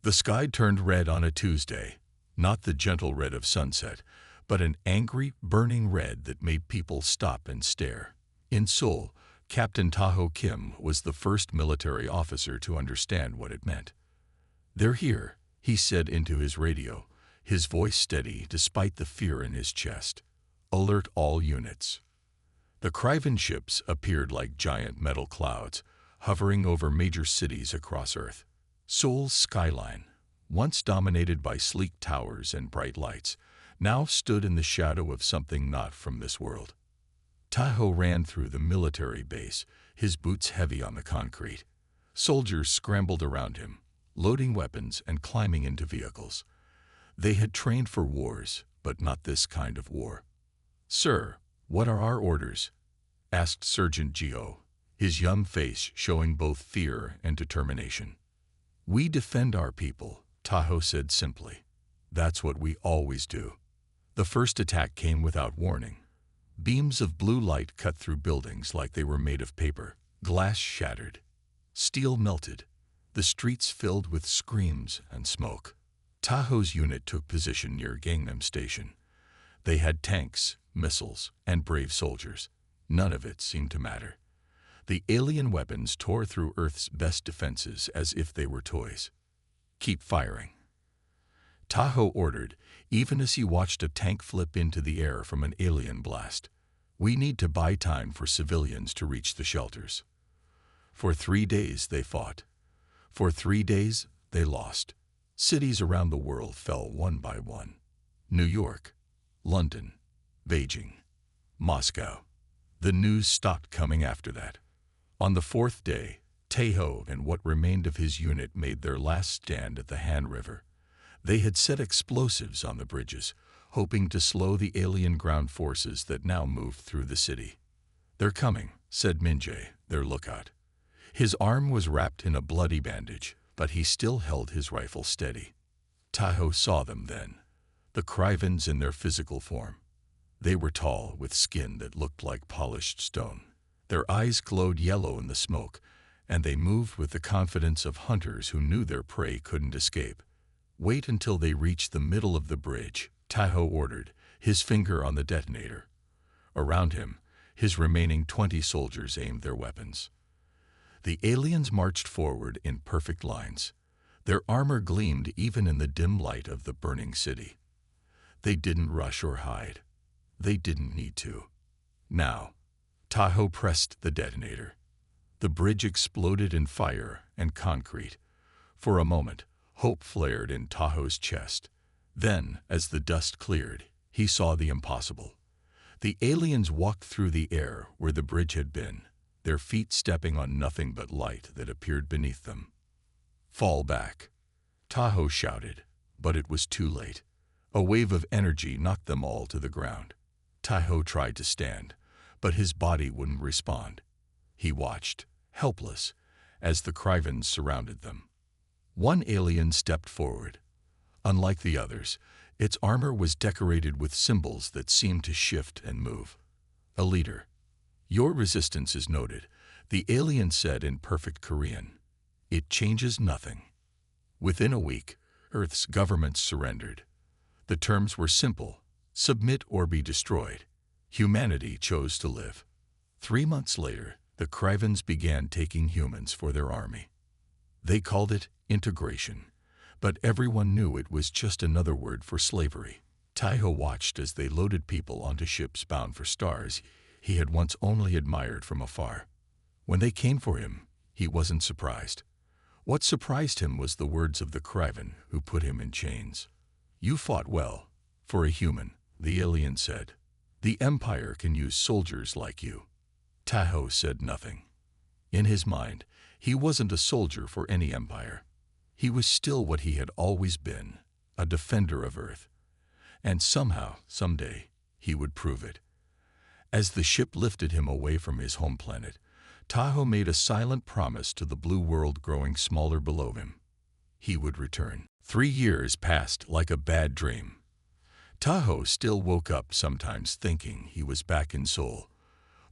The sky turned red on a Tuesday, not the gentle red of sunset, but an angry, burning red that made people stop and stare. In Seoul, Captain Taho Kim was the first military officer to understand what it meant. "They're here," he said into his radio, his voice steady despite the fear in his chest. "Alert all units." The Kryvan ships appeared like giant metal clouds, hovering over major cities across Earth. Seoul's skyline, once dominated by sleek towers and bright lights, now stood in the shadow of something not from this world. Taho ran through the military base, his boots heavy on the concrete. Soldiers scrambled around him, loading weapons and climbing into vehicles. They had trained for wars, but not this kind of war. "Sir, what are our orders?" asked Sergeant Gio, his young face showing both fear and determination. "We defend our people," Taho said simply. "That's what we always do." The first attack came without warning. Beams of blue light cut through buildings like they were made of paper. Glass shattered. Steel melted. The streets filled with screams and smoke. Taho's unit took position near Gangnam Station. They had tanks, missiles, and brave soldiers. None of it seemed to matter. The alien weapons tore through Earth's best defenses as if they were toys. "Keep firing," Taho ordered, even as he watched a tank flip into the air from an alien blast. "We need to buy time for civilians to reach the shelters." For 3 days they fought. For 3 days they lost. Cities around the world fell one by one. New York, London, Beijing, Moscow. The news stopped coming after that. On the 4th day, Taho and what remained of his unit made their last stand at the Han River. They had set explosives on the bridges, hoping to slow the alien ground forces that now moved through the city. "They're coming," said Minjae, their lookout. His arm was wrapped in a bloody bandage, but he still held his rifle steady. Taho saw them then, the Kryvans in their physical form. They were tall, with skin that looked like polished stone. Their eyes glowed yellow in the smoke, and they moved with the confidence of hunters who knew their prey couldn't escape. "Wait until they reach the middle of the bridge," Taho ordered, his finger on the detonator. Around him, his remaining 20 soldiers aimed their weapons. The aliens marched forward in perfect lines. Their armor gleamed even in the dim light of the burning city. They didn't rush or hide. They didn't need to. Now, Taho pressed the detonator. The bridge exploded in fire and concrete. For a moment, hope flared in Taho's chest. Then, as the dust cleared, he saw the impossible. The aliens walked through the air where the bridge had been, their feet stepping on nothing but light that appeared beneath them. "Fall back," Taho shouted, but it was too late. A wave of energy knocked them all to the ground. Taho tried to stand, but his body wouldn't respond. He watched, helpless, as the Kryvans surrounded them. One alien stepped forward. Unlike the others, its armor was decorated with symbols that seemed to shift and move. A leader. "Your resistance is noted," the alien said in perfect Korean. "It changes nothing." Within a week, Earth's governments surrendered. The terms were simple: submit or be destroyed. Humanity chose to live. 3 months later, the Kryvans began taking humans for their army. They called it integration, but everyone knew it was just another word for slavery. Taho watched as they loaded people onto ships bound for stars he had once only admired from afar. When they came for him, he wasn't surprised. What surprised him was the words of the Kryvan who put him in chains. "You fought well, for a human," the alien said. "The Empire can use soldiers like you." Taho said nothing. In his mind, he wasn't a soldier for any empire. He was still what he had always been, a defender of Earth. And somehow, someday, he would prove it. As the ship lifted him away from his home planet, Taho made a silent promise to the blue world growing smaller below him. He would return. 3 years passed like a bad dream. Taho still woke up sometimes thinking he was back in Seoul,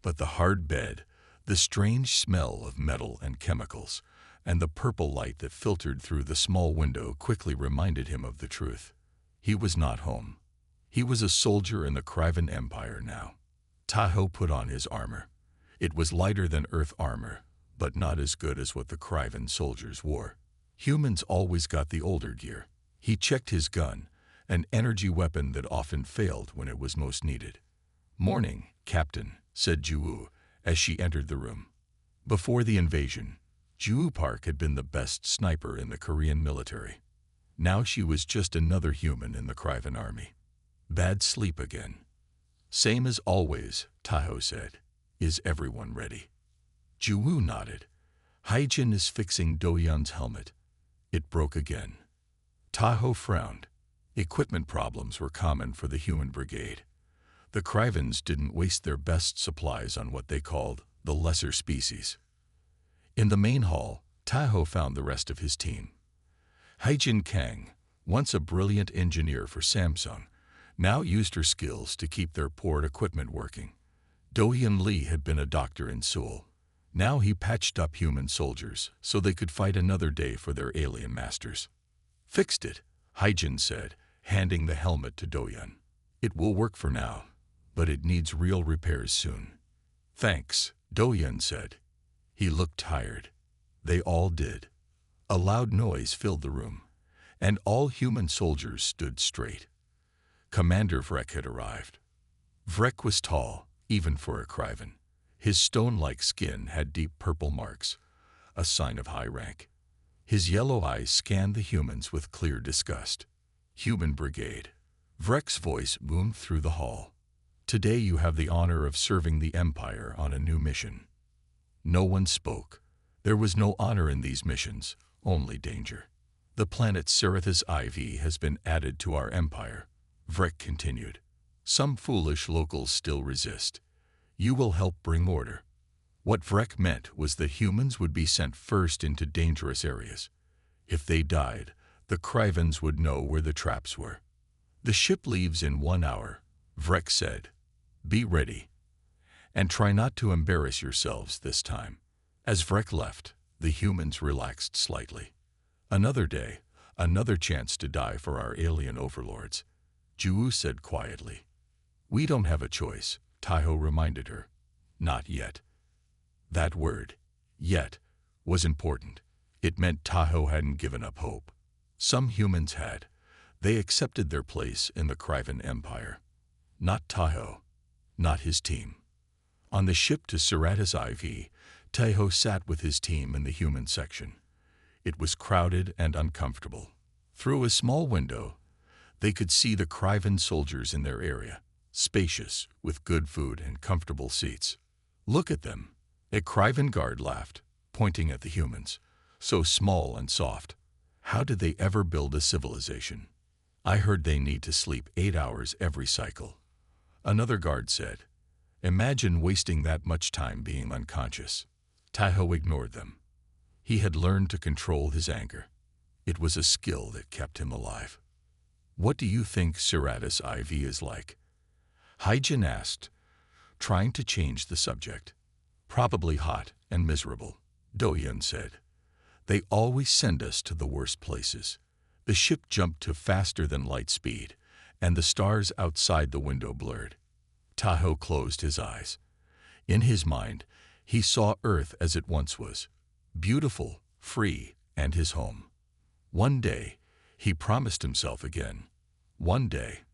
but the hard bed, the strange smell of metal and chemicals, and the purple light that filtered through the small window quickly reminded him of the truth. He was not home. He was a soldier in the Krivan Empire now. Tahoe put on his armor. It was lighter than Earth armor, but not as good as what the Krivan soldiers wore. Humans always got the older gear. He checked his gun, an energy weapon that often failed when it was most needed. "Morning, Captain," said Ju as she entered the room. Before the invasion, Ju Park had been the best sniper in the Korean military. Now she was just another human in the Krivan army. "Bad sleep again." "Same as always," Tahoe said. "Is everyone ready?" Ju nodded. Haijin is fixing Do-Yun's helmet. It broke again. Tahoe frowned. Equipment problems were common for the human brigade. The Krivans didn't waste their best supplies on what they called the lesser species. In the main hall, Tahoe found the rest of his team. Haijin Kang, once a brilliant engineer for Samsung, now used her skills to keep their poor equipment working. Do-Hyun Lee had been a doctor in Seoul. Now he patched up human soldiers so they could fight another day for their alien masters. "Fixed it," Haijin said, handing the helmet to Do-Hyun. "It will work for now, but it needs real repairs soon." "Thanks," Do-Hyun said. He looked tired. They all did. A loud noise filled the room, and all human soldiers stood straight. Commander Vrek had arrived. Vrek was tall, even for a Krivan. His stone-like skin had deep purple marks, a sign of high rank. His yellow eyes scanned the humans with clear disgust. "Human Brigade." Vrek's voice boomed through the hall. "Today you have the honor of serving the Empire on a new mission." No one spoke. There was no honor in these missions, only danger. "The planet Cerritos IV has been added to our empire," Vrek continued. "Some foolish locals still resist. You will help bring order." What Vrek meant was that humans would be sent first into dangerous areas. If they died, the Krivans would know where the traps were. "The ship leaves in 1 hour," Vrek said. "Be ready. And try not to embarrass yourselves this time." As Vrek left, the humans relaxed slightly. "Another day, another chance to die for our alien overlords," Ju said quietly. "We don't have a choice," Tahoe reminded her. "Not yet." That word, "yet," was important. It meant Tahoe hadn't given up hope. Some humans had. They accepted their place in the Krivan Empire. Not Tahoe. Not his team. On the ship to Cerritos IV, Tahoe sat with his team in the human section. It was crowded and uncomfortable. Through a small window, they could see the Krivan soldiers in their area, spacious, with good food and comfortable seats. "Look at them," a Krivan guard laughed, pointing at the humans. "So small and soft. How did they ever build a civilization?" "I heard they need to sleep 8 hours every cycle," another guard said. "Imagine wasting that much time being unconscious." Tahoe ignored them. He had learned to control his anger. It was a skill that kept him alive. "What do you think Cerritos IV is like?" Haijin asked, trying to change the subject. "Probably hot and miserable," Do-Hyun said. "They always send us to the worst places." The ship jumped to faster than light speed, and the stars outside the window blurred. Tahoe closed his eyes. In his mind, he saw Earth as it once was, beautiful, free, and his home. One day, he promised himself again. One day.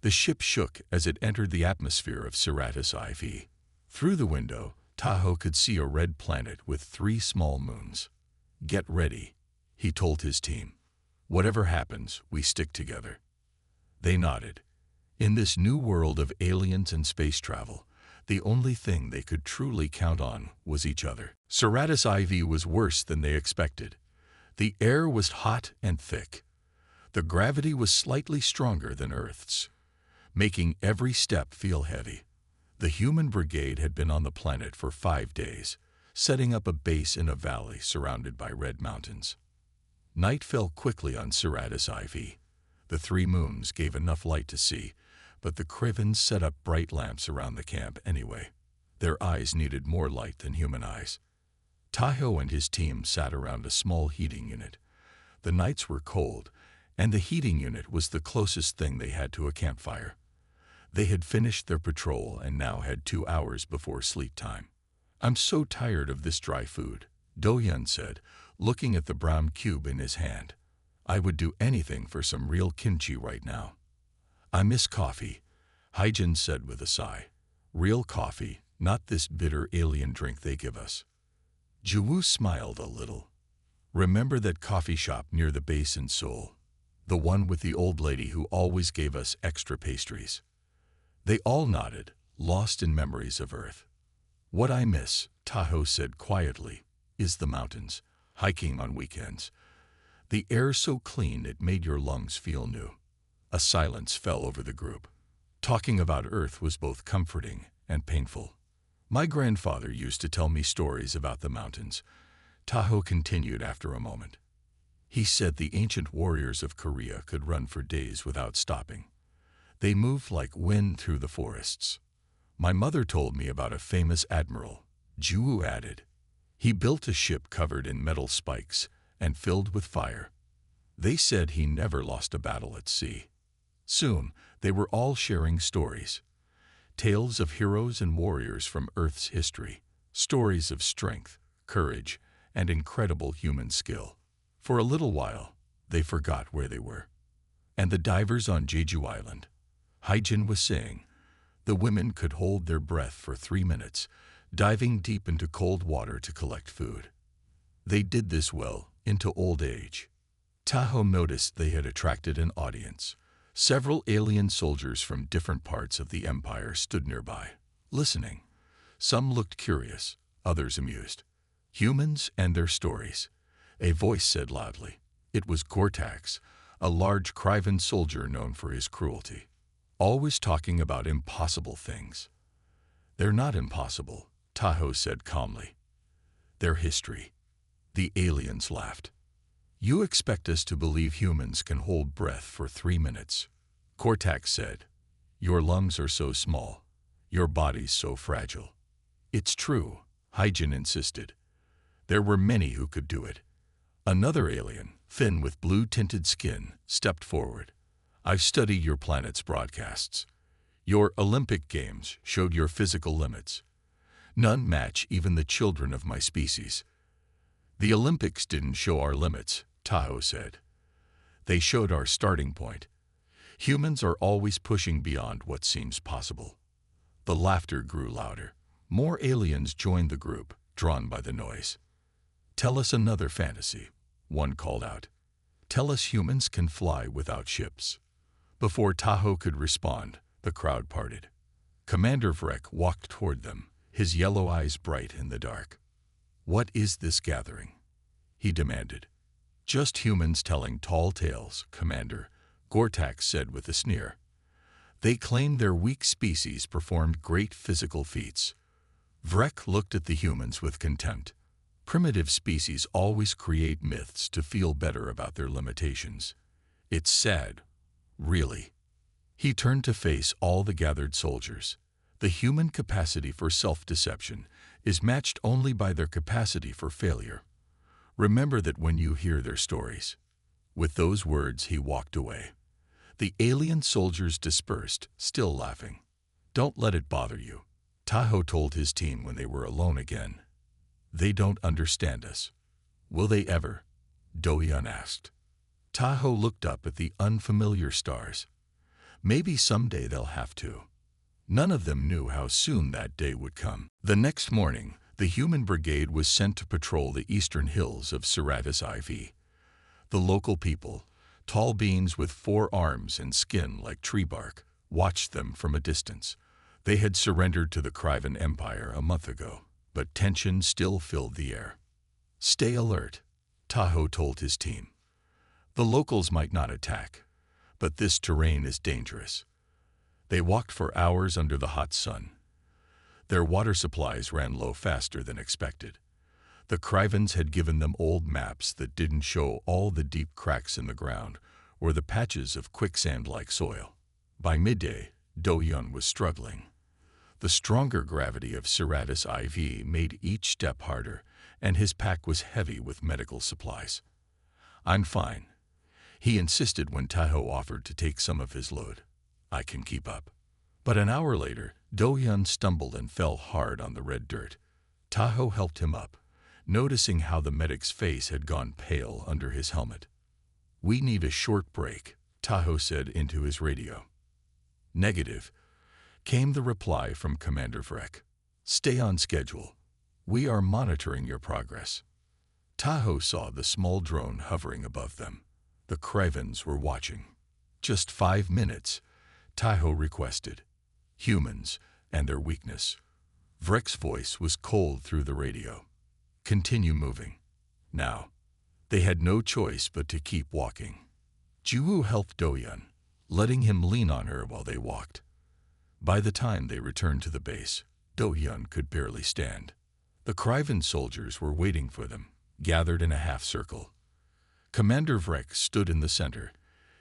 The ship shook as it entered the atmosphere of Cerritos IV. Through the window, Tahoe could see a red planet with 3 small moons. "Get ready," he told his team. "Whatever happens, we stick together." They nodded. In this new world of aliens and space travel, the only thing they could truly count on was each other. Cerritos IV was worse than they expected. The air was hot and thick. The gravity was slightly stronger than Earth's, making every step feel heavy. The human brigade had been on the planet for 5 days, setting up a base in a valley surrounded by red mountains. Night fell quickly on Cerritos IV. The 3 moons gave enough light to see, but the Krivans set up bright lamps around the camp anyway. Their eyes needed more light than human eyes. Tahoe and his team sat around a small heating unit. The nights were cold, and the heating unit was the closest thing they had to a campfire. They had finished their patrol and now had 2 hours before sleep time. "I'm so tired of this dry food," Do-hyun said, looking at the brown cube in his hand. "I would do anything for some real kimchi right now." "I miss coffee," Hyejin said with a sigh. "Real coffee, not this bitter alien drink they give us." Ju-woo smiled a little. "Remember that coffee shop near the base in Seoul? The one with the old lady who always gave us extra pastries?" They all nodded, lost in memories of Earth. "What I miss," Tahoe said quietly, "is the mountains, hiking on weekends. The air so clean it made your lungs feel new." A silence fell over the group. Talking about Earth was both comforting and painful. "My grandfather used to tell me stories about the mountains," Tahoe continued after a moment. "He said the ancient warriors of Korea could run for days without stopping. They moved like wind through the forests. My mother told me about a famous admiral," Ju-woo added. "He built a ship covered in metal spikes and filled with fire. They said he never lost a battle at sea." Soon, they were all sharing stories. Tales of heroes and warriors from Earth's history. Stories of strength, courage, and incredible human skill. For a little while, they forgot where they were. "And the divers on Jeju Island," Hyejin was saying. "The women could hold their breath for 3 minutes, diving deep into cold water to collect food. They did this well into old age." Tahoe noticed they had attracted an audience. Several alien soldiers from different parts of the empire stood nearby, listening. Some looked curious, others amused. "Humans and their stories," a voice said loudly. It was Gortax, a large Krivan soldier known for his cruelty. "Always talking about impossible things." "They're not impossible," Tahoe said calmly. "They're history." The aliens laughed. "You expect us to believe humans can hold breath for 3 minutes," Gortax said. "Your lungs are so small, your body's so fragile." "It's true," Hyejin insisted. "There were many who could do it." Another alien, thin with blue-tinted skin, stepped forward. "I've studied your planet's broadcasts. Your Olympic Games showed your physical limits. None match even the children of my species." "The Olympics didn't show our limits," Tahoe said. "They showed our starting point. Humans are always pushing beyond what seems possible." The laughter grew louder. More aliens joined the group, drawn by the noise. "Tell us another fantasy," one called out. "Tell us humans can fly without ships." Before Tahoe could respond, the crowd parted. Commander Vrek walked toward them, his yellow eyes bright in the dark. "What is this gathering?" he demanded. "Just humans telling tall tales, Commander," Gortax said with a sneer. "They claimed their weak species performed great physical feats." Vrek looked at the humans with contempt. "Primitive species always create myths to feel better about their limitations. It's sad, really." He turned to face all the gathered soldiers. "The human capacity for self-deception is matched only by their capacity for failure. Remember that when you hear their stories." With those words, he walked away. The alien soldiers dispersed, still laughing. "Don't let it bother you," Tahoe told his team when they were alone again. "They don't understand us." "Will they ever?" Do-hyun asked. Tahoe looked up at the unfamiliar stars. "Maybe someday they'll have to." None of them knew how soon that day would come. The next morning, the human brigade was sent to patrol the eastern hills of Saravis IV. The local people, tall beings with 4 arms and skin like tree bark, watched them from a distance. They had surrendered to the Krivan Empire a month ago, but tension still filled the air. "Stay alert," Tahoe told his team. "The locals might not attack, but this terrain is dangerous." They walked for hours under the hot sun. Their water supplies ran low faster than expected. The Krivans had given them old maps that didn't show all the deep cracks in the ground or the patches of quicksand-like soil. By midday, Do-hyun was struggling. The stronger gravity of Saravis IV made each step harder, and his pack was heavy with medical supplies. "I'm fine," he insisted when Tahoe offered to take some of his load. "I can keep up." But an hour later, Do-hyun stumbled and fell hard on the red dirt. Tahoe helped him up, noticing how the medic's face had gone pale under his helmet. "We need a short break," Tahoe said into his radio. "Negative," came the reply from Commander Vrek. "Stay on schedule. We are monitoring your progress." Tahoe saw the small drone hovering above them. The Krivens were watching. "Just 5 minutes," Tahoe requested. "Humans and their weakness." Vrek's voice was cold through the radio. "Continue moving." Now, they had no choice but to keep walking. Jiwoo helped Do-hyun, letting him lean on her while they walked. By the time they returned to the base, Do-hyun could barely stand. The Kriven soldiers were waiting for them, gathered in a half-circle. Commander Vrek stood in the center,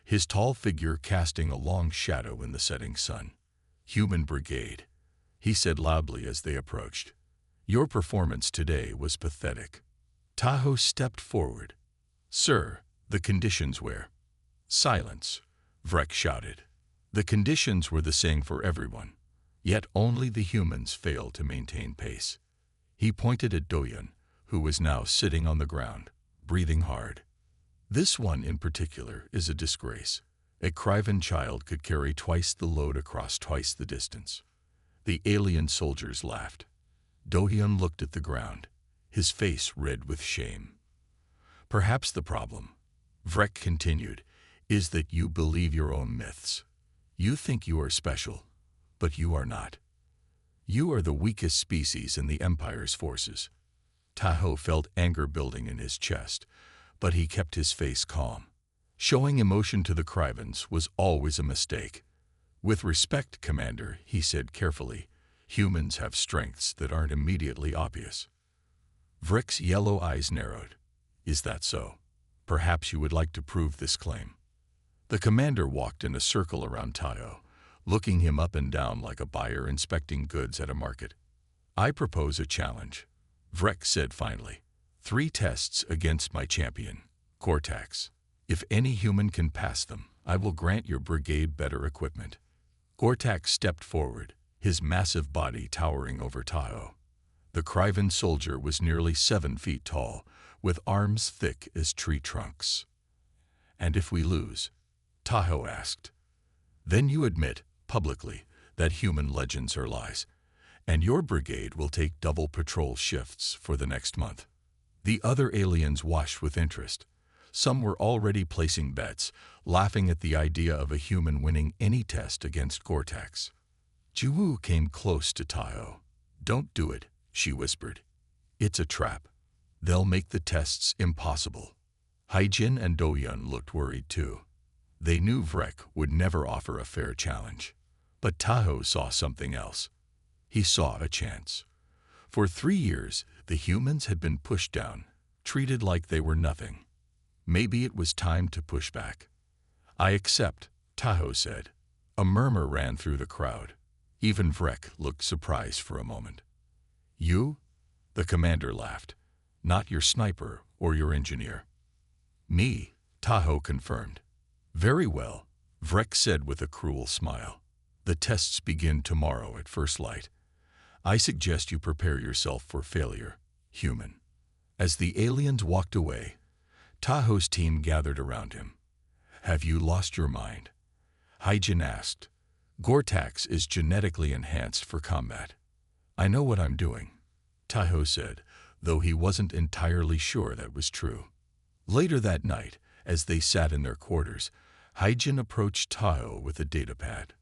his tall figure casting a long shadow in the setting sun. "Human Brigade," he said loudly as they approached. "Your performance today was pathetic." Tahoe stepped forward. "Sir, the conditions were—" "Silence," Vrek shouted. The conditions were the same for everyone, yet only the humans failed to maintain pace. He pointed at Do-hyun, who was now sitting on the ground, breathing hard. "This one in particular is a disgrace. A Kriven child could carry twice the load across twice the distance." The alien soldiers laughed. Do-hyun looked at the ground, his face red with shame. "Perhaps the problem," Vrek continued, "is that you believe your own myths. You think you are special, but you are not. You are the weakest species in the Empire's forces." Tahoe felt anger building in his chest, but he kept his face calm. Showing emotion to the Krivens was always a mistake. "With respect, Commander," he said carefully, "humans have strengths that aren't immediately obvious." Vrek's yellow eyes narrowed. "Is that so? Perhaps you would like to prove this claim." The commander walked in a circle around Tahoe, looking him up and down like a buyer inspecting goods at a market. "I propose a challenge," Vrek said finally. 3 tests against my champion, Gortax. If any human can pass them, I will grant your brigade better equipment." Gortax stepped forward, his massive body towering over Tahoe. The Kriven soldier was nearly 7 feet tall, with arms thick as tree trunks. "And if we lose?" Tahoe asked. "Then you admit, publicly, that human legends are lies, and your brigade will take double patrol shifts for the next month." The other aliens watched with interest. Some were already placing bets, laughing at the idea of a human winning any test against Gortax. Jiwoo came close to Tahoe. "Don't do it," she whispered. "It's a trap. They'll make the tests impossible." Haijin and Do-hyun looked worried too. They knew Vrek would never offer a fair challenge. But Tahoe saw something else. He saw a chance. For 3 years, the humans had been pushed down, treated like they were nothing. Maybe it was time to push back. "I accept," Tahoe said. A murmur ran through the crowd. Even Vrek looked surprised for a moment. "You?" The commander laughed. "Not your sniper or your engineer." "Me," Tahoe confirmed. "Very well," Vrek said with a cruel smile. "The tests begin tomorrow at first light. I suggest you prepare yourself for failure, human." As the aliens walked away, Tahoe's team gathered around him. "Have you lost your mind?" Haijin asked. "Gortax is genetically enhanced for combat." "I know what I'm doing," Tahoe said, though he wasn't entirely sure that was true. Later that night, as they sat in their quarters, Haijin approached Tahoe with a datapad.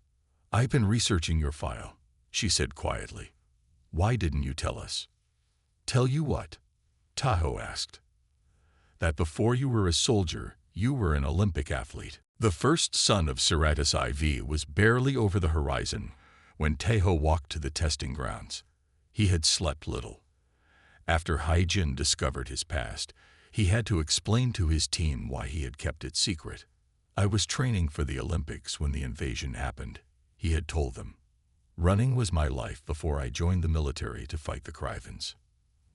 "I've been researching your file," she said quietly. "Why didn't you tell us?" "Tell you what?" Tahoe asked. "That before you were a soldier, you were an Olympic athlete." The first sun of Siratis IV was barely over the horizon when Tahoe walked to the testing grounds. He had slept little. After Haijin discovered his past, he had to explain to his team why he had kept it secret. "I was training for the Olympics when the invasion happened," he had told them. "Running was my life before I joined the military to fight the Krivens."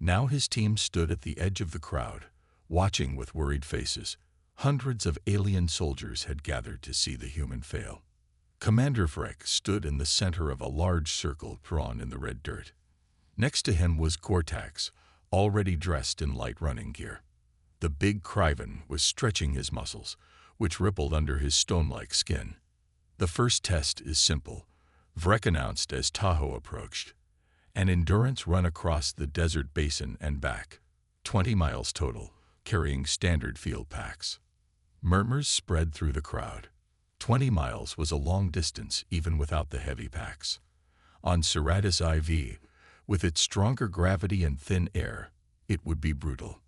Now his team stood at the edge of the crowd, watching with worried faces. Hundreds of alien soldiers had gathered to see the human fail. Commander Vrek stood in the center of a large circle drawn in the red dirt. Next to him was Gortax, already dressed in light running gear. The big Kryvan was stretching his muscles, which rippled under his stone-like skin. The first test is simple, Vrek announced as Tahoe approached. An endurance run across the desert basin and back, 20 miles total, carrying standard field packs. Murmurs spread through the crowd. 20 miles was a long distance even without the heavy packs. On Ceratus IV, with its stronger gravity and thin air, it would be brutal.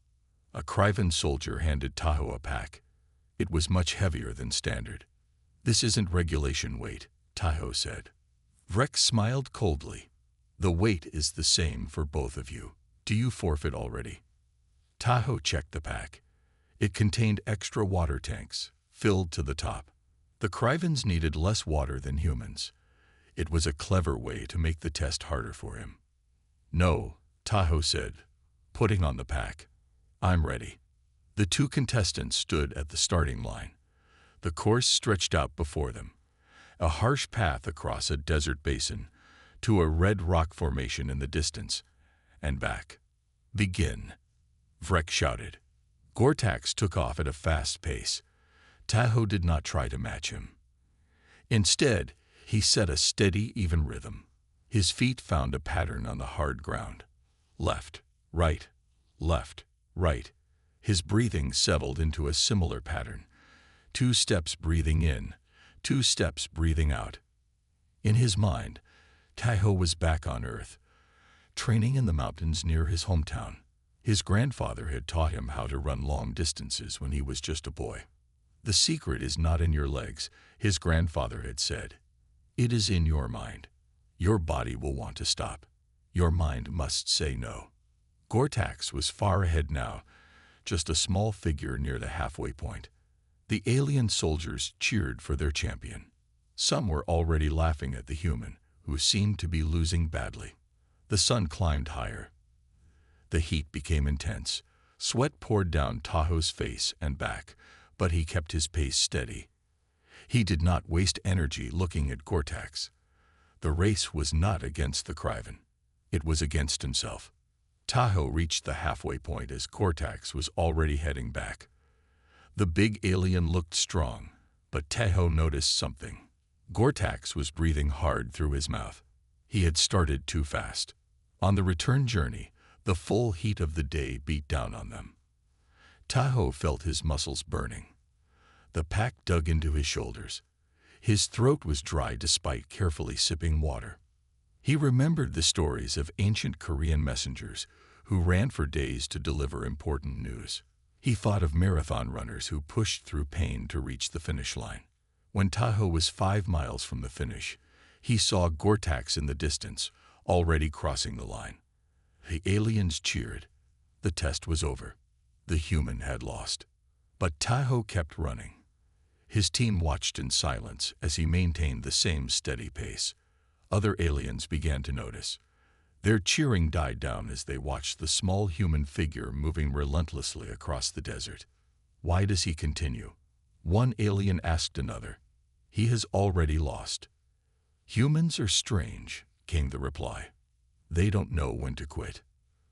A Kryvan soldier handed Tahoe a pack. It was much heavier than standard. "This isn't regulation weight," Tahoe said. Vrek smiled coldly. "The weight is the same for both of you. Do you forfeit already?" Tahoe checked the pack. It contained extra water tanks, filled to the top. The Kryvans needed less water than humans. It was a clever way to make the test harder for him. "No," Tahoe said, putting on the pack. "I'm ready." The two contestants stood at the starting line. The course stretched out before them, a harsh path across a desert basin to a red rock formation in the distance, and back. "Begin," Vrek shouted. Gortax took off at a fast pace. Tahoe did not try to match him. Instead, he set a steady, even rhythm. His feet found a pattern on the hard ground. Left, right, left, right. His breathing settled into a similar pattern. 2 steps breathing in, 2 steps breathing out. In his mind, Tahoe was back on Earth, training in the mountains near his hometown. His grandfather had taught him how to run long distances when he was just a boy. "The secret is not in your legs," his grandfather had said. "It is in your mind. Your body will want to stop. Your mind must say no." Gortax was far ahead now, just a small figure near the halfway point. The alien soldiers cheered for their champion. Some were already laughing at the human, who seemed to be losing badly. The sun climbed higher. The heat became intense. Sweat poured down Tahoe's face and back, but he kept his pace steady. He did not waste energy looking at Gortax. The race was not against the Kryvan. It was against himself. Tahoe reached the halfway point as Gortax was already heading back. The big alien looked strong, but Tahoe noticed something. Gortax was breathing hard through his mouth. He had started too fast. On the return journey, the full heat of the day beat down on them. Tahoe felt his muscles burning. The pack dug into his shoulders. His throat was dry despite carefully sipping water. He remembered the stories of ancient Korean messengers who ran for days to deliver important news. He thought of marathon runners who pushed through pain to reach the finish line. When Tahoe was 5 miles from the finish, he saw Gortax in the distance, already crossing the line. The aliens cheered. The test was over. The human had lost. But Tahoe kept running. His team watched in silence as he maintained the same steady pace. Other aliens began to notice. Their cheering died down as they watched the small human figure moving relentlessly across the desert. "Why does he continue?" one alien asked another. "He has already lost." "Humans are strange," came the reply. "They don't know when to quit."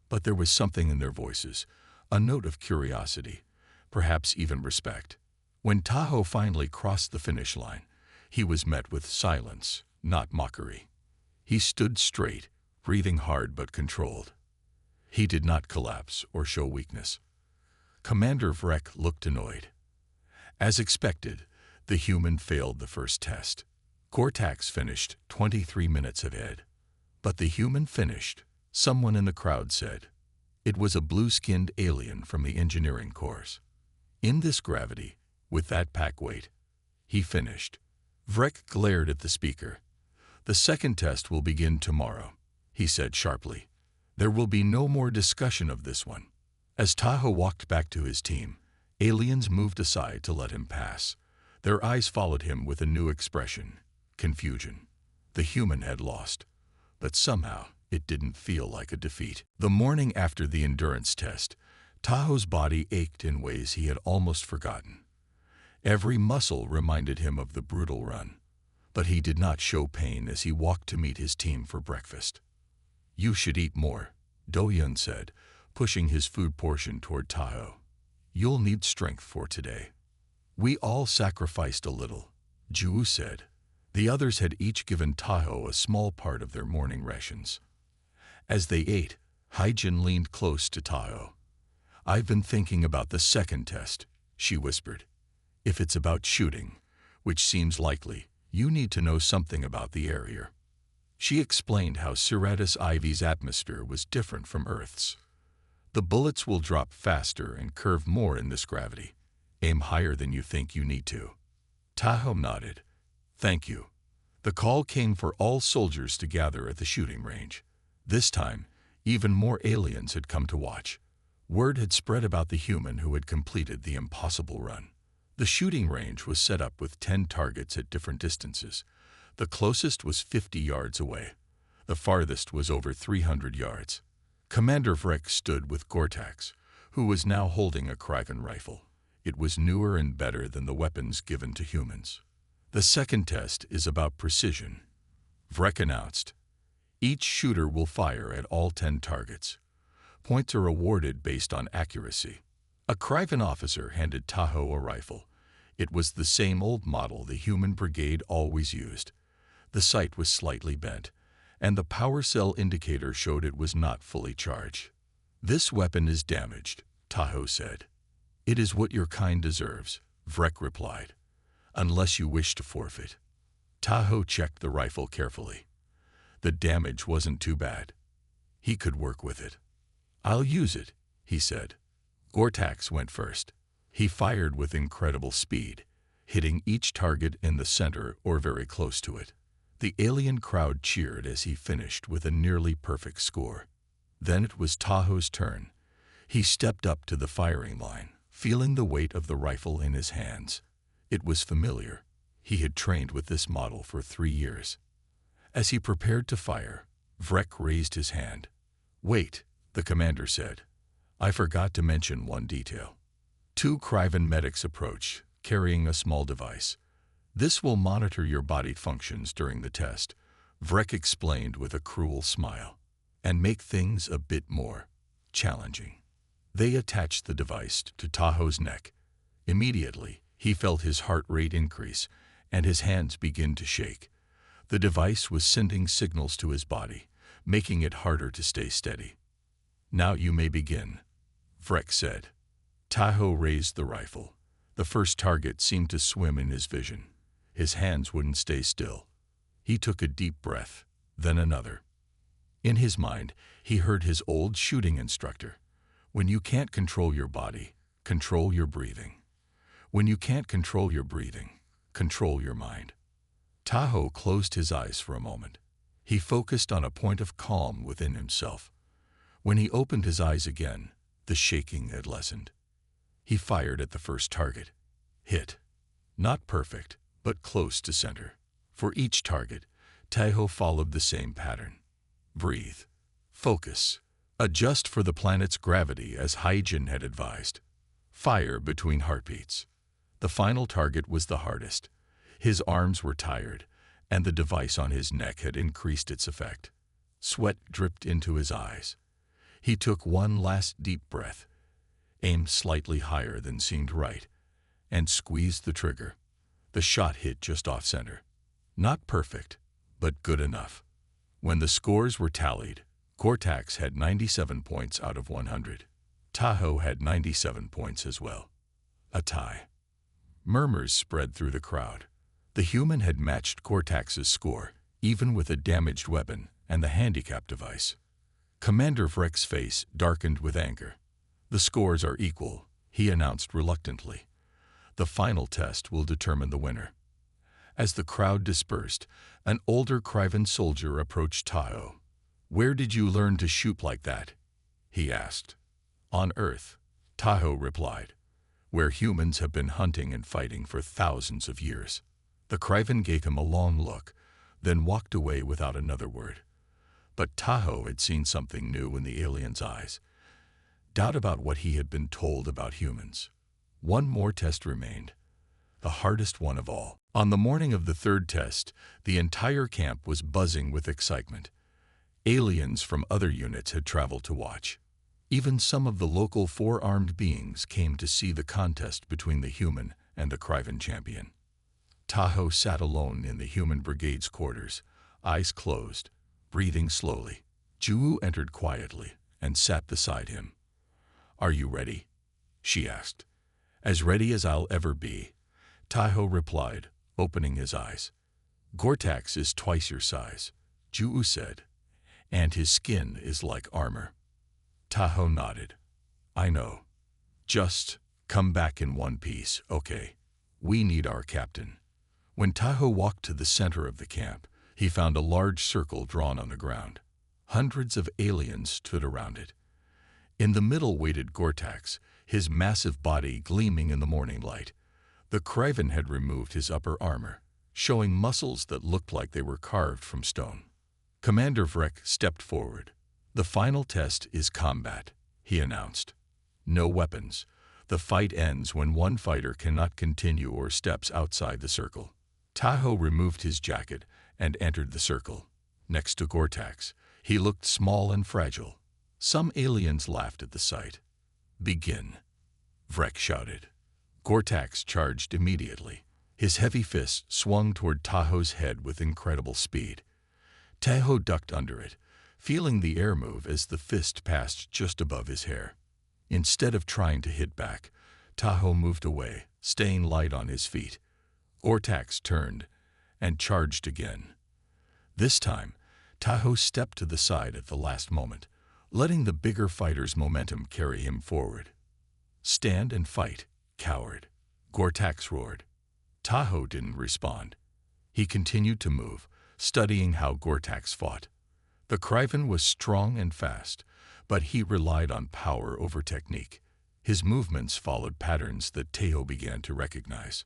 But there was something in their voices, a note of curiosity, perhaps even respect. When Tahoe finally crossed the finish line, he was met with silence, not mockery. He stood straight, breathing hard but controlled. He did not collapse or show weakness. Commander Vrek looked annoyed. As expected, the human failed the first test. Gortax finished 23 minutes ahead. But the human finished, someone in the crowd said. It was a blue-skinned alien from the engineering corps. In this gravity, with that pack weight, he finished. Vrek glared at the speaker. "The second test will begin tomorrow," he said sharply. "There will be no more discussion of this one." As Tahoe walked back to his team, aliens moved aside to let him pass. Their eyes followed him with a new expression, confusion. The human had lost, but somehow It didn't feel like a defeat. The morning after the endurance test, Tahoe's body ached in ways he had almost forgotten. Every muscle reminded him of the brutal run, but he did not show pain as he walked to meet his team for breakfast. "You should eat more," Do-Yun said, pushing his food portion toward Tahoe. "You'll need strength for today." "We all sacrificed a little," Ju said. The others had each given Tahoe a small part of their morning rations. As they ate, Haijin leaned close to Tahoe. "I've been thinking about the second test," she whispered. "If it's about shooting, which seems likely, you need to know something about the area." She explained how Siratis Ivy's atmosphere was different from Earth's. "The bullets will drop faster and curve more in this gravity. Aim higher than you think you need to." Tahoe nodded. "Thank you." The call came for all soldiers to gather at the shooting range. This time, even more aliens had come to watch. Word had spread about the human who had completed the impossible run. The shooting range was set up with 10 targets at different distances. The closest was 50 yards away. The farthest was over 300 yards. Commander Vrek stood with Gortax, who was now holding a Krivan rifle. It was newer and better than the weapons given to humans. "The second test is about precision," Vrek announced. "Each shooter will fire at all 10 targets. Points are awarded based on accuracy." A Krivan officer handed Tahoe a rifle. It was the same old model the human brigade always used. The sight was slightly bent, and the power cell indicator showed it was not fully charged. "This weapon is damaged," Tahoe said. "It is what your kind deserves," Vrek replied, "unless you wish to forfeit." Tahoe checked the rifle carefully. The damage wasn't too bad. He could work with it. "I'll use it," he said. Gortax went first. He fired with incredible speed, hitting each target in the center or very close to it. The alien crowd cheered as he finished with a nearly perfect score. Then it was Tahoe's turn. He stepped up to the firing line, feeling the weight of the rifle in his hands. It was familiar. He had trained with this model for 3 years. As he prepared to fire, Vrek raised his hand. "Wait," the commander said. "I forgot to mention one detail." 2 Krivan medics approached, carrying a small device. "This will monitor your body functions during the test," Vrek explained with a cruel smile, "and make things a bit more challenging." They attached the device to Tahoe's neck. Immediately, he felt his heart rate increase and his hands begin to shake. The device was sending signals to his body, making it harder to stay steady. "Now you may begin," Vrek said. Tahoe raised the rifle. The first target seemed to swim in his vision. His hands wouldn't stay still. He took a deep breath, then another. In his mind, he heard his old shooting instructor. "When you can't control your body, control your breathing. When you can't control your breathing, control your mind." Tahoe closed his eyes for a moment. He focused on a point of calm within himself. When he opened his eyes again, the shaking had lessened. He fired at the first target. Hit. Not perfect, but close to center. For each target, Tahoe followed the same pattern. Breathe. Focus. Adjust for the planet's gravity as Haijin had advised. Fire between heartbeats. The final target was the hardest. His arms were tired, and the device on his neck had increased its effect. Sweat dripped into his eyes. He took one last deep breath, aimed slightly higher than seemed right, and squeezed the trigger. The shot hit just off center. Not perfect, but good enough. When the scores were tallied, Gortax had 97 points out of 100. Tahoe had 97 points as well. A tie. Murmurs spread through the crowd. The human had matched Gortax's score, even with a damaged weapon and the handicap device. Commander Vrek's face darkened with anger. "The scores are equal," he announced reluctantly. "The final test will determine the winner." As the crowd dispersed, an older Krivan soldier approached Tahoe. "Where did you learn to shoot like that?" he asked. "On Earth," Tahoe replied, "where humans have been hunting and fighting for thousands of years." The Krivan gave him a long look, then walked away without another word. But Tahoe had seen something new in the alien's eyes. Doubt about what he had been told about humans. One more test remained, the hardest one of all. On the morning of the third test, the entire camp was buzzing with excitement. Aliens from other units had traveled to watch. Even some of the local four-armed beings came to see the contest between the human and the Kryvan champion. Tahoe sat alone in the human brigade's quarters, eyes closed, breathing slowly. Ju entered quietly and sat beside him. "Are you ready?" she asked. "As ready as I'll ever be," Tahoe replied, opening his eyes. "Gortax is twice your size," Ju said, "and his skin is like armor." Tahoe nodded. "I know. Just come back in one piece, okay? We need our captain." When Tahoe walked to the center of the camp, he found a large circle drawn on the ground. Hundreds of aliens stood around it. In the middle waited Gortax, his massive body gleaming in the morning light. The Kryvan had removed his upper armor, showing muscles that looked like they were carved from stone. Commander Vrek stepped forward. "The final test is combat," he announced. "No weapons. The fight ends when one fighter cannot continue or steps outside the circle." Tahoe removed his jacket and entered the circle. Next to Gortax, he looked small and fragile. Some aliens laughed at the sight. "Begin," Vrek shouted. Gortax charged immediately. His heavy fist swung toward Tahoe's head with incredible speed. Tahoe ducked under it, feeling the air move as the fist passed just above his hair. Instead of trying to hit back, Tahoe moved away, staying light on his feet. Gortax turned and charged again. This time, Tahoe stepped to the side at the last moment, letting the bigger fighter's momentum carry him forward. "Stand and fight, coward," Gortax roared. Tahoe didn't respond. He continued to move, studying how Gortax fought. The Kryvan was strong and fast, but he relied on power over technique. His movements followed patterns that Tahoe began to recognize.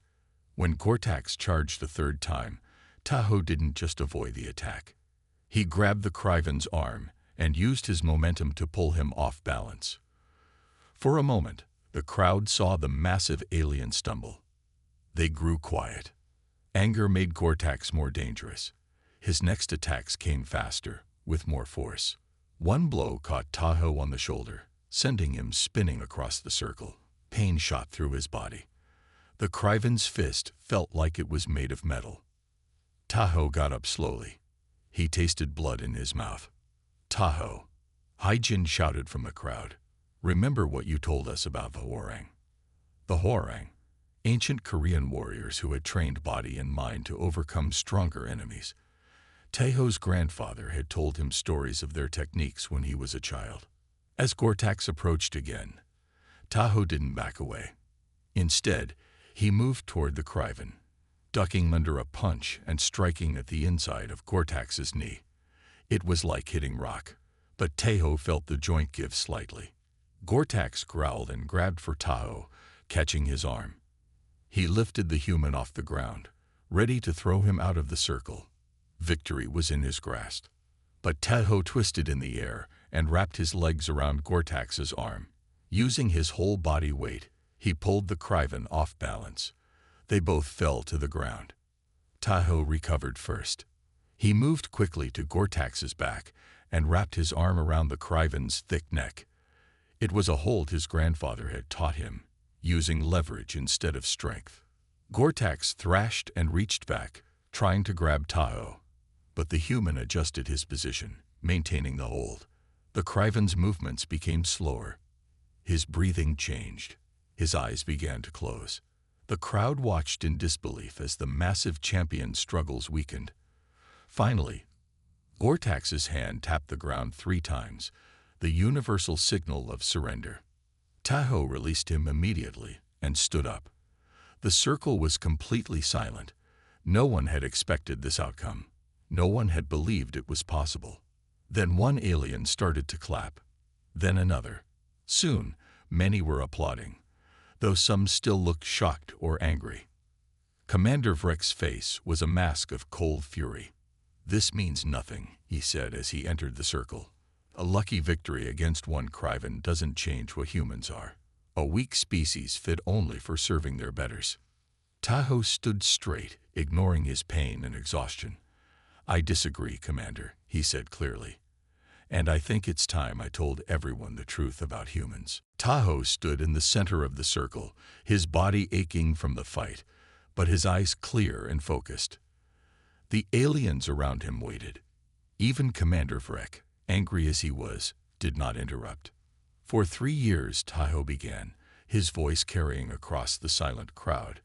When Gortax charged a third time, Tahoe didn't just avoid the attack. He grabbed the Kryvan's arm and used his momentum to pull him off balance. For a moment, the crowd saw the massive alien stumble. They grew quiet. Anger made Gortax more dangerous. His next attacks came faster, with more force. One blow caught Tahoe on the shoulder, sending him spinning across the circle. Pain shot through his body. The Kryvan's fist felt like it was made of metal. Tahoe got up slowly. He tasted blood in his mouth. "Tahoe," Haijin shouted from the crowd. "Remember what you told us about the Hwarang." The Hwarang, ancient Korean warriors who had trained body and mind to overcome stronger enemies. Tahoe's grandfather had told him stories of their techniques when he was a child. As Gortax approached again, Tahoe didn't back away. Instead, he moved toward the Kryvan, ducking under a punch and striking at the inside of Gortax's knee. It was like hitting rock, but Tahoe felt the joint give slightly. Gortax growled and grabbed for Tahoe, catching his arm. He lifted the human off the ground, ready to throw him out of the circle. Victory was in his grasp. But Tahoe twisted in the air and wrapped his legs around Gortax's arm. Using his whole body weight, he pulled the Kryvan off balance. They both fell to the ground. Tahoe recovered first. He moved quickly to Gortax's back and wrapped his arm around the Kryvan's thick neck. It was a hold his grandfather had taught him, using leverage instead of strength. Gortax thrashed and reached back, trying to grab Tahoe, but the human adjusted his position, maintaining the hold. The Kryvan's movements became slower. His breathing changed. His eyes began to close. The crowd watched in disbelief as the massive champion's struggles weakened. Finally, Gortax's hand tapped the ground 3 times, the universal signal of surrender. Tahoe released him immediately and stood up. The circle was completely silent. No one had expected this outcome. No one had believed it was possible. Then one alien started to clap. Then another. Soon, many were applauding, though some still looked shocked or angry. Commander Vrek's face was a mask of cold fury. "This means nothing," he said as he entered the circle. "A lucky victory against one Kryvan doesn't change what humans are. A weak species fit only for serving their betters." Tahoe stood straight, ignoring his pain and exhaustion. "I disagree, Commander," he said clearly. "And I think it's time I told everyone the truth about humans." Tahoe stood in the center of the circle, his body aching from the fight, but his eyes clear and focused. The aliens around him waited. Even Commander Vrek, angry as he was, did not interrupt. "For 3 years," Tahoe began, his voice carrying across the silent crowd,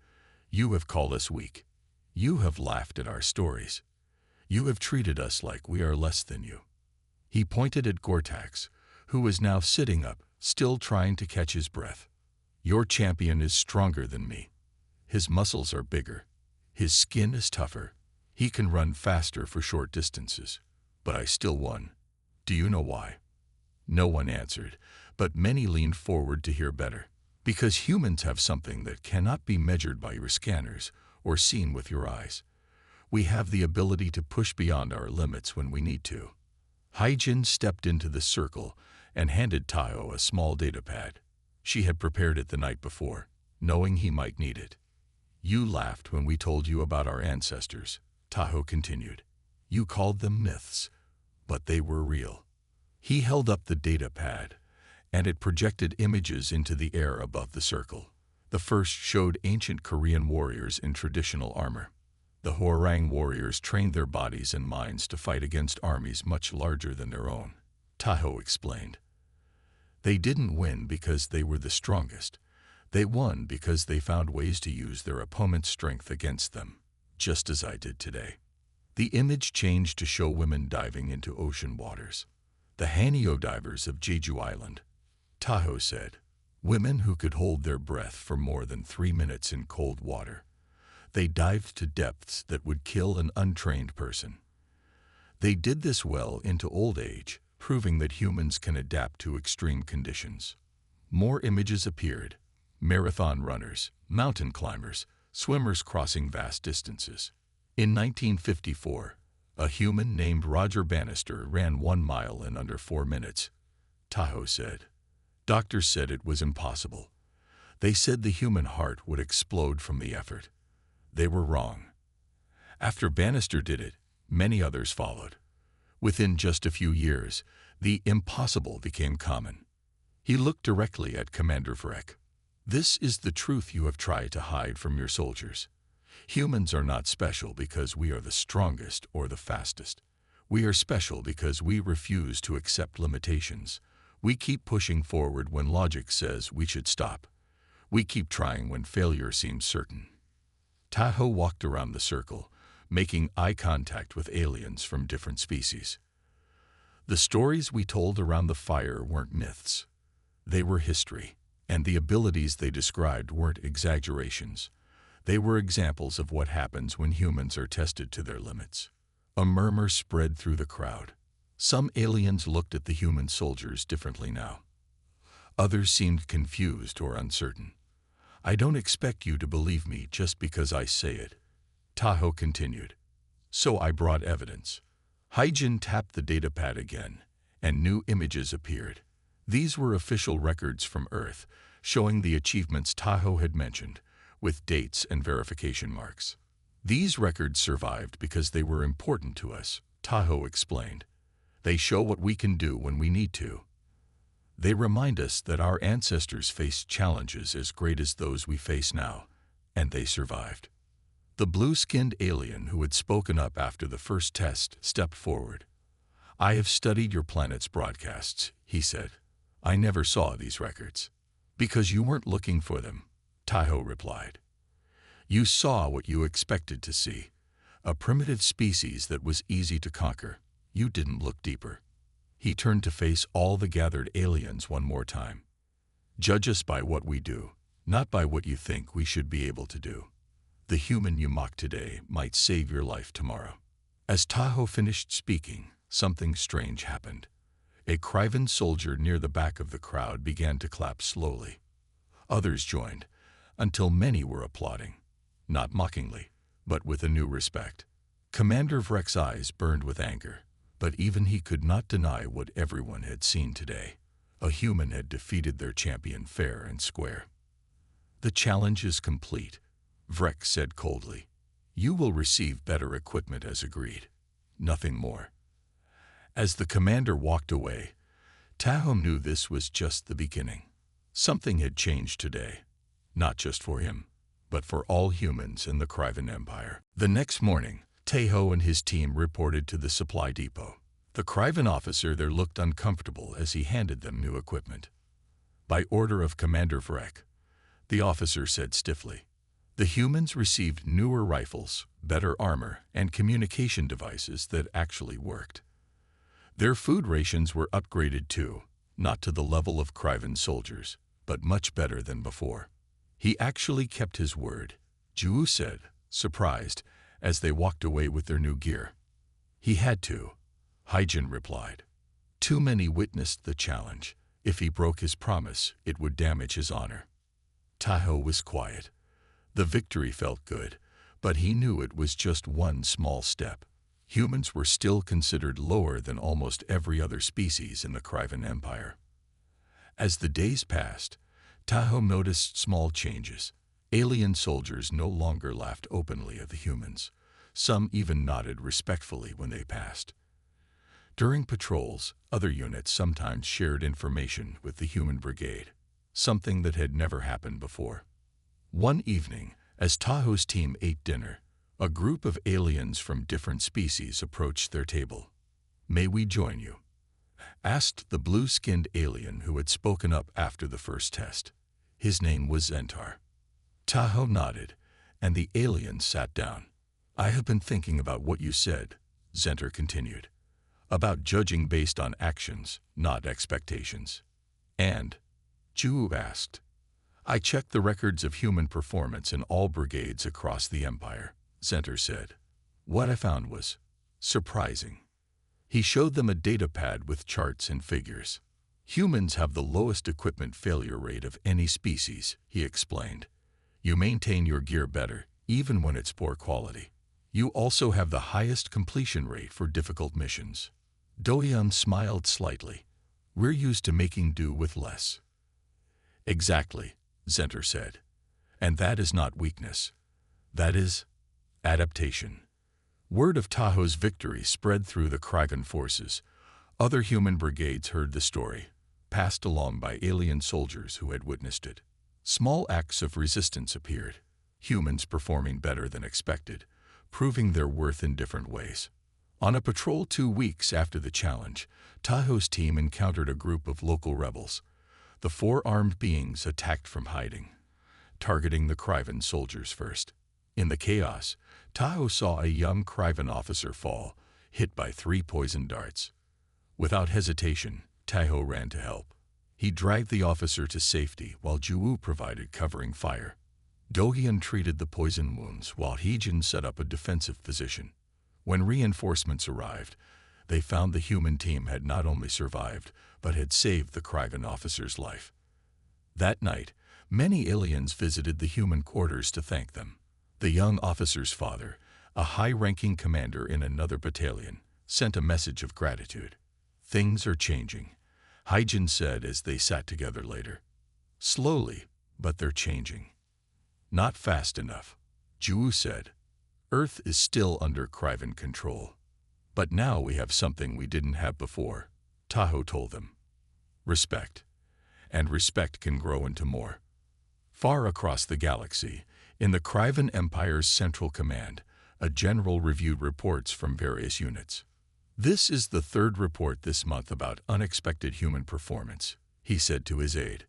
"you have called us weak. You have laughed at our stories. You have treated us like we are less than you." He pointed at Gortax, who was now sitting up, still trying to catch his breath. "Your champion is stronger than me. His muscles are bigger. His skin is tougher. He can run faster for short distances. But I still won. Do you know why?" No one answered, but many leaned forward to hear better. "Because humans have something that cannot be measured by your scanners or seen with your eyes. We have the ability to push beyond our limits when we need to." Hyjin stepped into the circle and handed Tahoe a small datapad. She had prepared it the night before, knowing he might need it. "You laughed when we told you about our ancestors," Tahoe continued. "You called them myths, but they were real." He held up the datapad, and it projected images into the air above the circle. The first showed ancient Korean warriors in traditional armor. The Hwarang warriors trained their bodies and minds to fight against armies much larger than their own. Tahoe explained. "They didn't win because they were the strongest. They won because they found ways to use their opponent's strength against them, just as I did today." The image changed to show women diving into ocean waters. "The Hanyo divers of Jeju Island," Tahoe said. "Women who could hold their breath for more than 3 minutes in cold water. They dived to depths that would kill an untrained person. They did this well into old age, proving that humans can adapt to extreme conditions." More images appeared. Marathon runners, mountain climbers, swimmers crossing vast distances. In 1954, a human named Roger Bannister ran 1 mile in under 4 minutes, Tahoe said. "Doctors said it was impossible. They said the human heart would explode from the effort. They were wrong. After Bannister did it, many others followed. Within just a few years, the impossible became common." He looked directly at Commander Vrek. "This is the truth you have tried to hide from your soldiers. Humans are not special because we are the strongest or the fastest. We are special because we refuse to accept limitations. We keep pushing forward when logic says we should stop. We keep trying when failure seems certain." Tahoe walked around the circle, making eye contact with aliens from different species. "The stories we told around the fire weren't myths. They were history, and the abilities they described weren't exaggerations. They were examples of what happens when humans are tested to their limits." A murmur spread through the crowd. Some aliens looked at the human soldiers differently now. Others seemed confused or uncertain. "I don't expect you to believe me just because I say it," Tahoe continued. "So I brought evidence." Hyjin tapped the datapad again, and new images appeared. These were official records from Earth, showing the achievements Tahoe had mentioned, with dates and verification marks. "These records survived because they were important to us," Tahoe explained. "They show what we can do when we need to. They remind us that our ancestors faced challenges as great as those we face now, and they survived." The blue-skinned alien who had spoken up after the first test stepped forward. "I have studied your planet's broadcasts," he said. "I never saw these records." "Because you weren't looking for them," Tahoe replied. "You saw what you expected to see, a primitive species that was easy to conquer. You didn't look deeper." He turned to face all the gathered aliens one more time. "Judge us by what we do, not by what you think we should be able to do. The human you mock today might save your life tomorrow." As Tahoe finished speaking, something strange happened. A Kryvan soldier near the back of the crowd began to clap slowly. Others joined, until many were applauding, not mockingly, but with a new respect. Commander Vrek's eyes burned with anger, but even he could not deny what everyone had seen today. A human had defeated their champion fair and square. "The challenge is complete," Vrek said coldly. "You will receive better equipment as agreed. Nothing more." As the commander walked away, Tahoe knew this was just the beginning. Something had changed today, not just for him, but for all humans in the Kryvan Empire. The next morning, Tahoe and his team reported to the supply depot. The Kryvan officer there looked uncomfortable as he handed them new equipment. "By order of Commander Vrek," the officer said stiffly. The humans received newer rifles, better armor, and communication devices that actually worked. Their food rations were upgraded too, not to the level of Kryvan soldiers, but much better than before. "He actually kept his word," Ju said, surprised, as they walked away with their new gear. "He had to," Hyjin replied. "Too many witnessed the challenge. If he broke his promise, it would damage his honor." Tahoe was quiet. The victory felt good, but he knew it was just one small step. Humans were still considered lower than almost every other species in the Kryvan Empire. As the days passed, Tahoe noticed small changes. Alien soldiers no longer laughed openly at the humans. Some even nodded respectfully when they passed. During patrols, other units sometimes shared information with the human brigade, something that had never happened before. One evening, as Tahoe's team ate dinner, a group of aliens from different species approached their table. "May we join you?" asked the blue-skinned alien who had spoken up after the first test. His name was Zentar. Tahoe nodded, and the alien sat down. "I have been thinking about what you said," Zentar continued, "about judging based on actions, not expectations." "And?" Ju asked. "I checked the records of human performance in all brigades across the Empire," Zentar said. "What I found was surprising." He showed them a data pad with charts and figures. "Humans have the lowest equipment failure rate of any species," he explained. "You maintain your gear better, even when it's poor quality. You also have the highest completion rate for difficult missions." Do-young smiled slightly. "We're used to making do with less." "Exactly," Zentar said. "And that is not weakness. That is adaptation." Word of Tahoe's victory spread through the Kryvan forces. Other human brigades heard the story, passed along by alien soldiers who had witnessed it. Small acts of resistance appeared, humans performing better than expected, proving their worth in different ways. On a patrol 2 weeks after the challenge, Tahoe's team encountered a group of local rebels. The 4 armed beings attacked from hiding, targeting the Kryvan soldiers first. In the chaos, Tahoe saw a young Kryvan officer fall, hit by 3 poison darts. Without hesitation, Tahoe ran to help. He dragged the officer to safety while Ju provided covering fire. Do-hyun treated the poison wounds while Hyjin set up a defensive position. When reinforcements arrived, they found the human team had not only survived, but had saved the Kryvan officer's life. That night, many aliens visited the human quarters to thank them. The young officer's father, a high-ranking commander in another battalion, sent a message of gratitude. "Things are changing," Hyjin said as they sat together later. "Slowly, but they're changing." "Not fast enough," Ju said. "Earth is still under Kryvan control. But now we have something we didn't have before," Tahoe told them. "Respect. And respect can grow into more." Far across the galaxy, in the Kryvan Empire's Central Command, a general reviewed reports from various units. "This is the 3rd report this month about unexpected human performance," he said to his aide.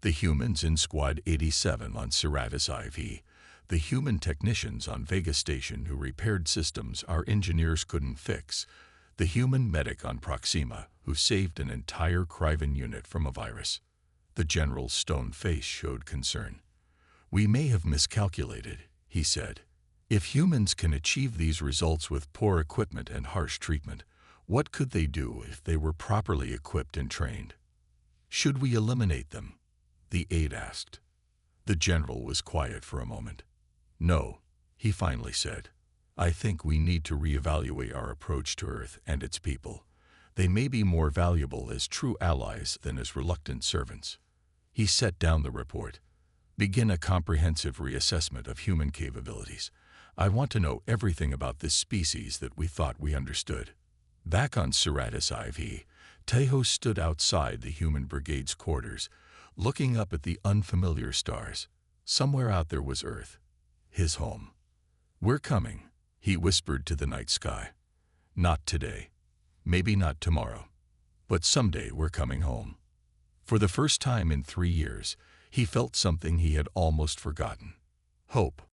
"The humans in Squad 87 on Siratis IV, the human technicians on Vega Station who repaired systems our engineers couldn't fix, the human medic on Proxima who saved an entire Kryvan unit from a virus." The general's stone face showed concern. "We may have miscalculated," he said. "If humans can achieve these results with poor equipment and harsh treatment, what could they do if they were properly equipped and trained?" "Should we eliminate them?" the aide asked. The general was quiet for a moment. "No," he finally said. I think we need to reevaluate our approach to Earth and its people. They may be more valuable as true allies than as reluctant servants. He set down the report. Begin a comprehensive reassessment of human capabilities. I want to know everything about this species that we thought we understood. Back on Seratus IV, Tejo stood outside the human brigade's quarters, looking up at the unfamiliar stars. Somewhere out there was Earth, his home. "We're coming," he whispered to the night sky. "Not today, maybe not tomorrow, but someday we're coming home." For the first time in 3 years, he felt something he had almost forgotten: hope.